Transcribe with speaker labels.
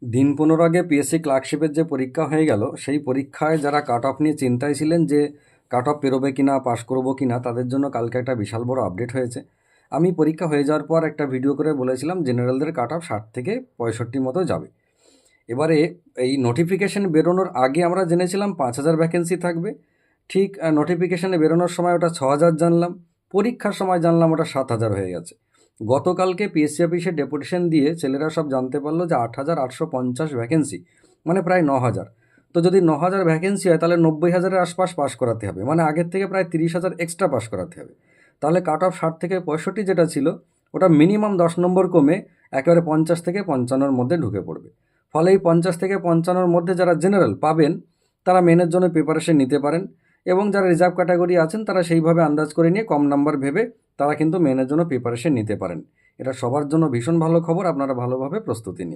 Speaker 1: দিন 15 আগে পিএসসি ক্লার্কশিপের যে পরীক্ষা হয়ে গেল, সেই পরীক্ষায় যারা কাট অফ নিয়ে চিন্তায় ছিলেন যে কাট অফ পেরোবে কিনা, পাশ করবো কিনা, তাদের জন্য কালকে একটা বিশাল বড় আপডেট হয়েছে। আমি পরীক্ষা হয়ে যাওয়ার পর একটা ভিডিও করে বলেছিলাম জেনারেলদের কাট অফ 60 থেকে 65 মতো যাবে। এবারে এই নোটিফিকেশন বেরোনোর আগে আমরা জেনেছিলাম 5,000 ভ্যাকেন্সি থাকবে। ঠিক নোটিফিকেশানে বেরোনোর সময় ওটা 6,000 জানলাম, পরীক্ষার সময় জানলাম ওটা 7,000 হয়ে গেছে। গতকালকে পিএসসি অফিসে ডেপুটেশন দিয়ে ছেলেরা সব জানতে পারলো যে 8,850 ভ্যাকেন্সি, মানে প্রায় 9,000। তো যদি 9,000 ভ্যাকেন্সি হয় তাহলে 90,000-এর আশপাশ পাস করাতে হবে, মানে আগের থেকে প্রায় 30,000 এক্সট্রা পাস করাতে হবে। তাহলে কাট অফ 60 থেকে 65 যেটা ছিল, ওটা মিনিমাম 10 নম্বর কমে একেবারে 50 থেকে 55-র মধ্যে ঢুকে পড়বে। ফলে এই 50 থেকে 55-র মধ্যে যারা জেনারেল পাবেন, তারা মেনের জন্য প্রিপারেশন নিতে পারেন। এবং যারা রিজার্ভ ক্যাটাগরি আছেন তারা সেইভাবে আন্দাজ করে নিয়ে কম নাম্বার ভেবে তারা কিন্তু মেনের জন্য প্রিপারেশন নিতে পারেন। এটা সবার জন্য ভীষণ ভালো খবর, আপনারা ভালোভাবে প্রস্তুতি নিন।